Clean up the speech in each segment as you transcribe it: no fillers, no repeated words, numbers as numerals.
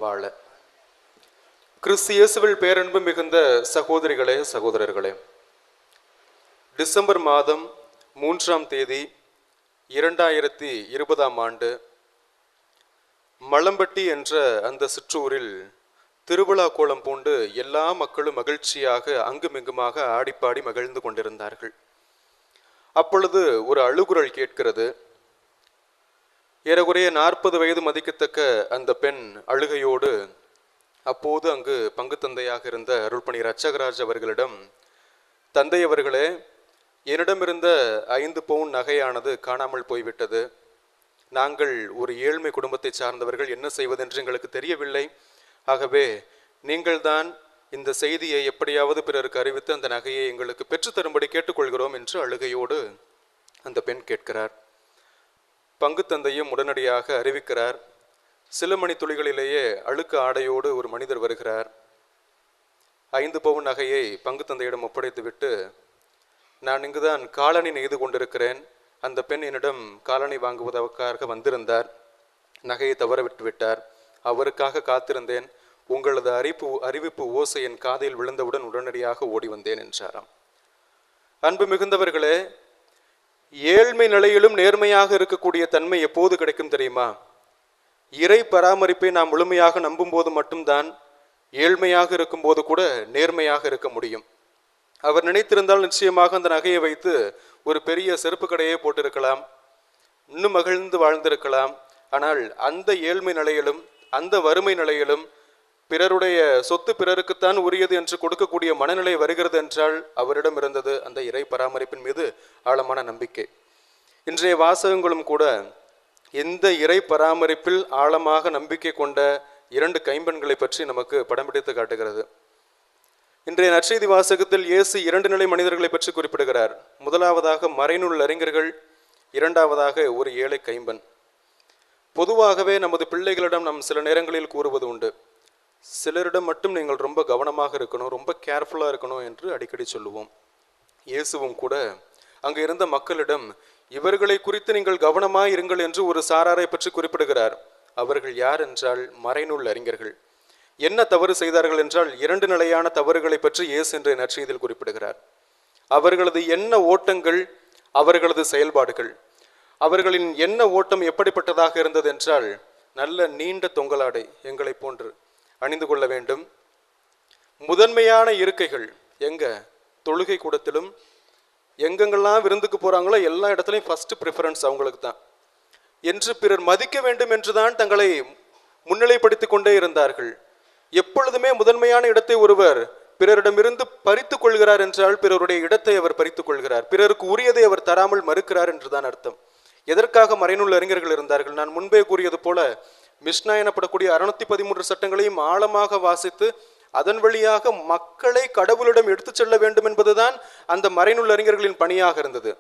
வாழ. கிறிஸ்து இயேசுவில் பேரன்பு மிகுந்த சகோதரிகளே, சகோதரர்களே, டிசம்பர் மாதம் 3ஆம் தேதி 2020ஆம் ஆண்டு மலம்பட்டி என்ற அந்த சிற்றூரில் திருவிழா கோலம் பூண்டு எல்லா மக்களும் மகிழ்ச்சியாக அங்குமிங்குமாக ஆடிப்பாடி மகிழ்ந்து கொண்டிருந்தார்கள். அப்பொழுது ஒரு அழுகுரல் கேட்கிறது. ஏறக்குறைய 40 வயது மதிக்கத்தக்க அந்த பெண் அழுகையோடு அப்போது அங்கு பங்கு தந்தையாக இருந்த அருள்பணி ரட்சகராஜ் அவர்களிடம், தந்தை அவர்களே, என்னிடமிருந்த 5 பவுன் நகையானது காணாமல் போய்விட்டது. நாங்கள் ஒரு ஏழ்மை குடும்பத்தை சார்ந்தவர்கள், என்ன செய்வதென்று எங்களுக்கு தெரியவில்லை. ஆகவே நீங்கள்தான் இந்த செய்தியை எப்படியாவது பிறருக்கு அறிவித்து அந்த நகையை எங்களுக்கு பெற்றுத்தரும்படி கேட்டுக்கொள்கிறோம் என்று அழுகையோடு அந்த பெண் கேட்கிறார். பங்கு தந்தையும் உடனடியாக அறிவிக்கிறார். சில மணி துளிகளிலேயே அழுக்கு ஆடையோடு ஒரு மனிதர் வருகிறார். 5 பவுன் நகையை பங்கு தந்தையிடம் ஒப்படைத்துவிட்டு, நான் இங்குதான் காலணி நெய்து கொண்டிருக்கிறேன், அந்த பெண் என்னிடம் காலணி வாங்குவதற்காக வந்திருந்தார், நகையை தவற விட்டு விட்டார், அவருக்காக காத்திருந்தேன், உங்களது அறிவிப்பு ஓசை என் காதில் விழுந்தவுடன் உடனடியாக ஓடி வந்தேன் என்றாராம். அன்பு மிகுந்தவர்களே, ஏழ்மை நிலையிலும் நேர்மையாக இருக்கக்கூடிய தன்மை எப்போது கிடைக்கும் தெரியுமா? இறை பராமரிப்பை நாம் முழுமையாக நம்பும் போது மட்டும்தான் ஏழ்மையாக இருக்கும் போது கூட நேர்மையாக இருக்க முடியும். அவர் நினைத்திருந்தால் நிச்சயமாக அந்த நகையை வைத்து ஒரு பெரிய செருப்பு கடையை போட்டிருக்கலாம், இன்னும் மகிழ்ந்து வாழ்ந்திருக்கலாம். ஆனால் அந்த ஏழ்மை நிலையிலும் அந்த வறுமை நிலையிலும் பிறருடைய சொத்து பிறருக்குத்தான் உரியது என்று கொடுக்கக்கூடிய மனநிலை வருகிறது என்றால் அவரிடம் இருந்தது அந்த இறை பராமரிப்பின் மீது ஆழமான நம்பிக்கை. இன்றைய வாசகங்களும் கூட இந்த இறை பராமரிப்பில் ஆழமாக நம்பிக்கை கொண்ட 2 கைம்பெண்களை பற்றி நமக்கு படம் பிடித்து காட்டுகிறது. இன்றைய நற்செய்தி வாசகத்தில் இயேசு 2 நிலை மனிதர்களை பற்றி குறிப்பிடுகிறார். முதலாவதாக மறைநூல் அறிஞர்கள், இரண்டாவதாக ஒரு ஏழை கைம்பெண். பொதுவாகவே நமது பிள்ளைகளிடம் நாம் சில நேரங்களில் கூறுவது உண்டு, சிலரிடம் மட்டும் நீங்கள் ரொம்ப கவனமாக இருக்கணும், ரொம்ப கேர்ஃபுல்லாக இருக்கணும் என்று அடிக்கடி சொல்லுவோம். இயேசுவும் கூட அங்கு இருந்த மக்களிடம் இவர்களை குறித்து நீங்கள் கவனமாக இருங்கள் என்று ஒரு சாராரை பற்றி குறிப்பிடுகிறார். அவர்கள் யார் என்றால் மறைநூல் அறிஞர்கள். என்ன தவறு செய்தார்கள் என்றால் 2 நிலையான தவறுகளை பற்றி இயேசு இன்றைய நற்செய்தியில் குறிப்பிடுகிறார். அவர்களது எண்ண ஓட்டங்கள், அவர்களது செயல்பாடுகள். அவர்களின் எண்ண ஓட்டம் எப்படிப்பட்டதாக இருந்தது என்றால், நல்ல நீண்ட தொங்கலாடை எங்களை போன்று அணிந்து கொள்ள வேண்டும். முதன்மையான இருக்கைகள் எங்க? தொழுகை கூடத்திலும் எங்கெங்கெல்லாம் விருந்துக்கு போறாங்களோ எல்லா இடத்துலையும் ஃபர்ஸ்ட் ப்ரிஃபரன்ஸ் அவங்களுக்கு தான் என்று பிறர் மதிக்க வேண்டும் என்றுதான் தங்களை முன்னிலைப்படுத்திக் கொண்டே இருந்தார்கள். எப்பொழுதுமே முதன்மையான இடத்தை ஒருவர் பிறரிடமிருந்து பறித்துக் கொள்கிறார் என்றால் பிறருடைய இடத்தை அவர் பறித்துக் கொள்கிறார், பிறருக்கு உரியதை அவர் தராமல் மறுக்கிறார் என்றுதான் அர்த்தம். எதற்காக மறைநூல் அறிஞர்கள் இருந்தார்கள்? நான் முன்பே கூறியது போல மிஷ்னா எனப்படக்கூடிய 613 சட்டங்களையும் ஆழமாக வாசித்து அதன் வழியாக மக்களை கடவுளிடம் எடுத்துச் செல்ல வேண்டும் என்பதுதான் அந்த மறைநூல் அறிஞர்களின் பணியாக இருந்தது.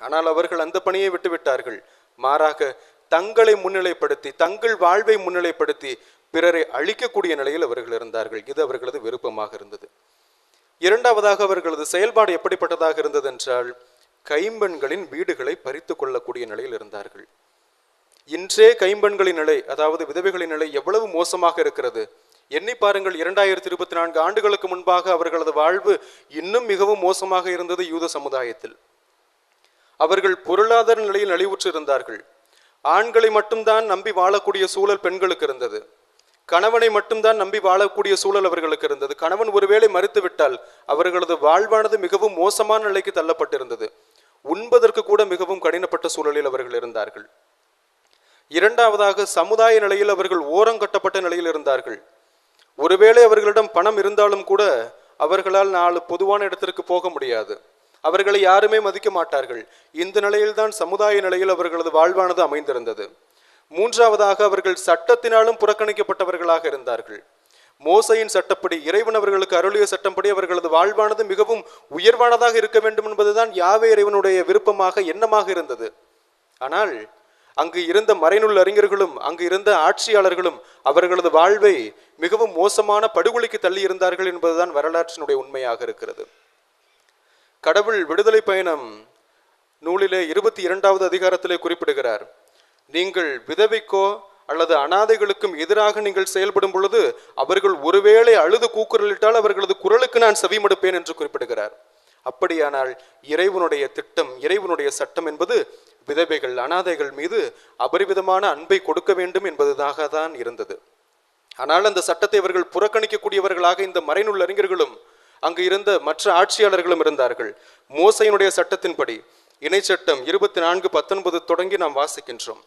ஆனால் அவர்கள் அந்த பணியை விட்டுவிட்டார்கள். மாறாக தங்களை முன்னிலைப்படுத்தி, தங்கள் வாழ்வை முன்னிலைப்படுத்தி பிறரை அழிக்கக்கூடிய நிலையில் அவர்கள் இருந்தார்கள். இது அவர்களது விருப்பமாக இருந்தது. இரண்டாவதாக அவர்களது செயல்பாடு எப்படிப்பட்டதாக இருந்தது என்றால், கைம்பெண்களின் வீடுகளை பறித்து கொள்ளக்கூடிய நிலையில் இருந்தார்கள். இன்றே கைம்பெண்களின் நிலை, அதாவது விதவைகளின் நிலை எவ்வளவு மோசமாக இருக்கிறது எண்ணி பாருங்கள். 2024 ஆண்டுகளுக்கு முன்பாக அவர்களது வாழ்வு இன்னும் மிகவும் மோசமாக இருந்தது யூத சமுதாயத்தில். அவர்கள் பொருளாதார நிலையில் நலிவுற்று இருந்தார்கள். ஆண்களை மட்டும்தான் நம்பி வாழக்கூடிய சூழல் பெண்களுக்கு இருந்தது. கணவனை மட்டும்தான் நம்பி வாழக்கூடிய சூழல் அவர்களுக்கு இருந்தது. கணவன் ஒருவேளை மறுத்துவிட்டால் அவர்களது வாழ்வானது மிகவும் மோசமான நிலைக்கு தள்ளப்பட்டிருந்தது. உண்பதற்கு கூட மிகவும் கடினப்பட்ட சூழலில் அவர்கள் இருந்தார்கள். இரண்டாவதாக சமுதாய நிலையில் அவர்கள் ஓரங்கட்டப்பட்ட நிலையில் இருந்தார்கள். ஒருவேளை அவர்களிடம் பணம் இருந்தாலும் கூட அவர்களால் 4 பொதுவான இடத்திற்கு போக முடியாது. அவர்களை யாருமே மதிக்க மாட்டார்கள். இந்த நிலையில்தான் சமுதாய நிலையில் அவர்களது வாழ்வானது அமைந்திருந்தது. மூன்றாவதாக அவர்கள் சட்டத்தினாலும் புறக்கணிக்கப்பட்டவர்களாக இருந்தார்கள். மோசையின் சட்டப்படி, இறைவன் அவர்களுக்கு அருளிய சட்டப்படி அவர்களது வாழ்வானது மிகவும் உயர்வானதாக இருக்க வேண்டும் என்பதுதான் யாவே இறைவனுடைய விருப்பமாக, எண்ணமாக இருந்தது. ஆனால் அங்கு இருந்த மறைநூல் அறிஞர்களும் அங்கு இருந்த ஆட்சியாளர்களும் அவர்களது வாழ்வை மிகவும் மோசமான படுகொலைக்கு தள்ளி இருந்தார்கள் என்பதுதான் வரலாற்றினுடைய உண்மையாக இருக்கிறது. கடவுள் விடுதலை பயணம் நூலிலே 22வது அதிகாரத்திலே குறிப்பிடுகிறார், நீங்கள் விதவைக்கோ அல்லது அனாதைகளுக்கும் எதிராக நீங்கள் செயல்படும் பொழுது அவர்கள் ஒருவேளை அழுது கூக்குரலிட்டால் அவர்களது குரலுக்கு நான் செவிமடுப்பேன் என்று குறிப்பிடுகிறார். அப்படியானால் இறைவனுடைய திட்டம், இறைவனுடைய சட்டம் என்பது விதவைகள், அனாதைகள் மீது அபரிவிதமான அன்பை கொடுக்க வேண்டும் என்பதாக தான் இருந்தது. ஆனால் அந்த சட்டத்தை அவர்கள் புறக்கணிக்கக்கூடியவர்களாக இந்த மறைநூல் அறிஞர்களும் அங்கு இருந்த மற்ற ஆட்சியாளர்களும் இருந்தார்கள். மோசையினுடைய சட்டத்தின்படி இணை சட்டம் 24:19 தொடங்கி நாம் வாசிக்கின்றோம்.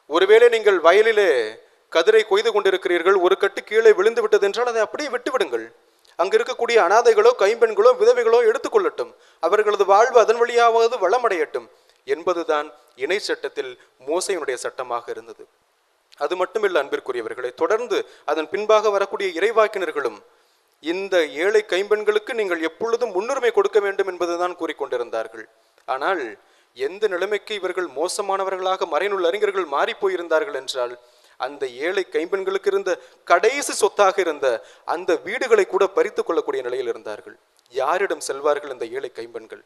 ஒருவேளை நீங்கள் வயலிலே கதிரை கொய்து கொண்டிருக்கிறீர்கள், ஒரு கட்டு கீழே விழுந்து விட்டது என்றால் அதை அப்படியே விட்டுவிடுங்கள். அங்கு இருக்கக்கூடிய அனாதைகளோ கைம்பெண்களோ விதவைகளோ எடுத்துக்கொள்ளட்டும், அவர்களது வாழ்வு அதன் வழியாவது வளமடையட்டும் என்பதுதான் இணை சட்டத்தில் மோசையினுடைய சட்டமாக இருந்தது. அது மட்டுமில்லை அன்பிற்குரியவர்களை, தொடர்ந்து அதன் பின்பாக வரக்கூடிய இறைவாக்கினர்களும் இந்த ஏழை கைம்பெண்களுக்கு நீங்கள் எப்பொழுதும் முன்னுரிமை கொடுக்க வேண்டும் என்பதுதான் கூறிக்கொண்டிருந்தார்கள். ஆனால் எந்த நிலைமைக்கு இவர்கள் மோசமானவர்களாக மறைநூல் அறிஞர்கள் மாறி போயிருந்தார்கள் என்றால், அந்த ஏழை கைம்பெண்களுக்கு இருந்த கடைசி சொத்தாக இருந்த அந்த வீடுகளை கூட பறித்து கொள்ளக்கூடிய நிலையில் இருந்தார்கள். யாரிடம் செல்வார்கள் இந்த ஏழை கைம்பெண்கள்?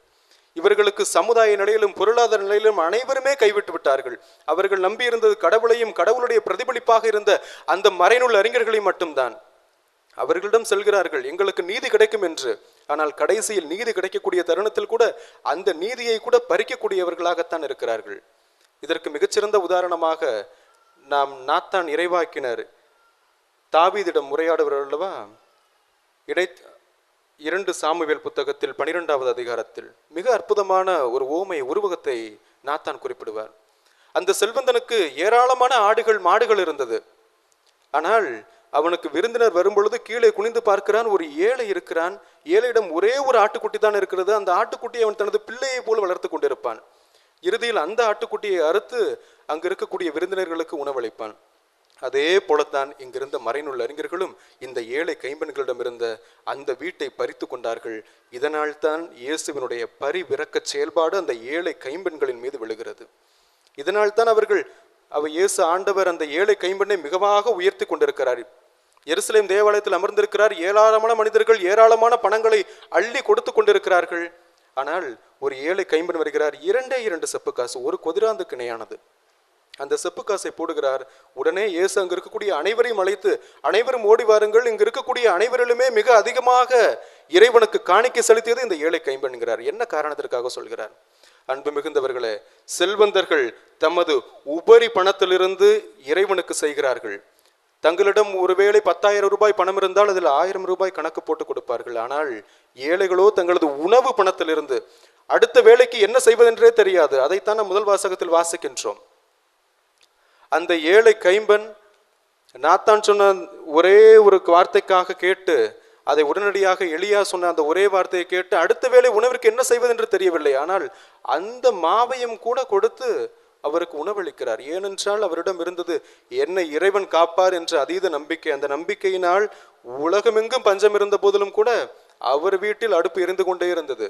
இவர்களுக்கு சமுதாய நிலையிலும் பொருளாதார நிலையிலும் அனைவருமே கைவிட்டு விட்டார்கள். அவர்கள் நம்பியிருந்தது கடவுளையும் கடவுளுடைய பிரதிபலிப்பாக இருந்த அந்த மறைநூல் அறிஞர்களை மட்டும்தான். அவர்களிடம் செல்கிறார்கள், எங்களுக்கு நீதி கிடைக்கும் என்று. ஆனால் கடைசியில் நீதி கிடைக்கக்கூடிய தருணத்தில் கூட அந்த நீதியை கூட பறிக்கக்கூடியவர்களாகத்தான் இருக்கிறார்கள். இதற்கு மிகச்சிறந்த உதாரணமாக நாம் நாத்தான் இறைவாக்கினர் தாவீதிடம் உரையாடுவார் அல்லவா? 2 சாமுவேல் புத்தகத்தில் 12வது அதிகாரத்தில் மிக அற்புதமான ஒரு ஓமை உருவகத்தை நாத்தான் குறிப்பிடுவார். அந்த செல்வந்தனுக்கு ஏராளமான ஆடுகள் மாடுகள் இருந்தது. ஆனால் அவனுக்கு விருந்தினர் வரும்பொழுது கீழே குனிந்து பார்க்கிறான், ஒரு ஏழை இருக்கிறான். ஏழையிடம் ஒரே ஒரு ஆட்டுக்குட்டி தான் இருக்கிறது. அந்த ஆட்டுக்குட்டியை அவன் தனது பிள்ளையை போல வளர்த்து கொண்டிருப்பான். இறுதியில் அந்த ஆட்டுக்குட்டியை அறுத்து அங்கு இருக்கக்கூடிய விருந்தினர்களுக்கு உணவளிப்பான். அதே போலத்தான் இங்கிருந்த மறைநூல் அறிஞர்களும் இந்த ஏழை கைம்பெண்களிடம் இருந்த அந்த வீட்டை பறித்து கொண்டார்கள். இதனால் தான் இயேசுவினுடைய பரிவிரக்க செயல்பாடு அந்த ஏழை கைம்பெண்களின் மீது விழுகிறது. இதனால் தான் இயேசு ஆண்டவர் அந்த ஏழை கைம்பெண்ணை மிகவாக உயர்த்தி கொண்டிருக்கிறார். எருசலேம் தேவாலயத்தில் அமர்ந்திருக்கிறார். ஏராளமான மனிதர்கள் ஏராளமான பணங்களை அள்ளி கொடுத்து கொண்டிருக்கிறார்கள். ஆனால் ஒரு ஏழை கைம்பெண் வருகிறார், 2 செப்பு காசு, ஒரு கொதிராந்துக்கு இணையானது. அந்த செப்பு காசை போடுகிறார். உடனே இயேசு அங்கு இருக்கக்கூடிய அனைவரையும் அழைத்து, அனைவரும் ஓடி வாருங்கள், இங்கு இருக்கக்கூடிய அனைவரிலுமே மிக அதிகமாக இறைவனுக்கு காணிக்கை செலுத்தியது இந்த ஏழை கைம்பெண் என்கிறார். என்ன காரணத்திற்காக சொல்கிறார்? அன்பு மிகுந்தவர்களே, செல்வந்தர்கள் தமது உபரி பணத்திலிருந்து இறைவனுக்கு செய்கிறார்கள். தங்களிடம் ஒருவேளை 10,000 ரூபாய் பணம் இருந்தால் அதில் 1000 ரூபாய் கணக்கு போட்டு கொடுப்பார்கள். ஆனால் ஏழைகளோ தங்களது உணவு பணத்திலிருந்து அடுத்த வேலைக்கு என்ன செய்வதென்றே தெரியாது. அதைத்தான் நாம் முதல் வாசகத்தில் வாசிக்கின்றோம். அந்த ஏழை கைம்பெண் நாத்தான் சொன்ன ஒரே ஒரு வார்த்தைக்காக கேட்டு, அதை உடனடியாக எலியா சொன்ன அந்த ஒரே வார்த்தையை கேட்டு அடுத்த வேளை உணவிற்கு என்ன செய்வதென்று தெரியவில்லை. ஆனால் அந்த மாவையும் கூட கொடுத்து அவருக்கு உணவளிக்கிறார். ஏனென்றால் அவரிடம் இருந்தது என்னை இறைவன் காப்பார் என்ற அதீத நம்பிக்கை. அந்த நம்பிக்கையினால் உலகமெங்கும் பஞ்சம் இருந்த போதிலும் கூட அவர் வீட்டில் அடுப்பு எரிந்து கொண்டே இருந்தது,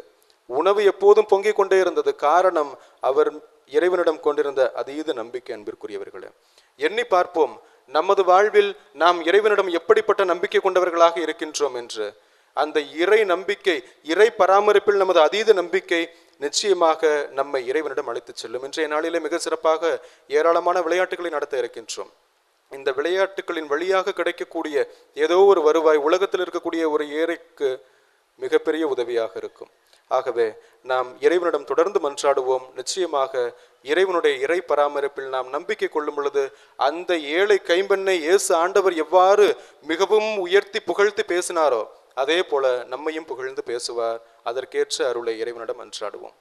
உணவு எப்போதும் பொங்கிக் கொண்டே இருந்தது. காரணம் அவர் இறைவனிடம் கொண்டிருந்த அதீத நம்பிக்கை. அன்பிற்குரியவர்களே, எண்ணி பார்ப்போம் நமது வாழ்வில் நாம் இறைவனிடம் எப்படிப்பட்ட நம்பிக்கை கொண்டவர்களாக இருக்கின்றோம் என்று. அந்த இறை நம்பிக்கை, இறை பராமரிப்பில் நமது அதீத நம்பிக்கை நிச்சயமாக நம்மை இறைவனிடம் அழைத்து செல்லும். இன்றைய நாளிலே மிக சிறப்பாக ஏராளமான விளையாட்டுகளை நடத்த இருக்கின்றோம். இந்த விளையாட்டுகளின் வழியாக கிடைக்கக்கூடிய ஏதோ ஒரு வருவாய் உலகத்தில் இருக்கக்கூடிய ஒரு ஏழைக்கு மிகப்பெரிய உதவியாக இருக்கும். ஆகவே நாம் இறைவனிடம் தொடர்ந்து மன்றாடுவோம். நிச்சயமாக இறைவனுடைய இறை பராமரிப்பில் நாம் நம்பிக்கை கொள்ளும் பொழுது அந்த ஏழை கைம்பெண்ணை இயேசு ஆண்டவர் எவ்வாறு மிகவும் உயர்த்தி புகழ்த்தி பேசினாரோ அதே போல நம்மையும் புகழ்ந்து பேசுவார். அதற்கேற்ற அருளை இறைவனிடம் மன்றாடுவோம்.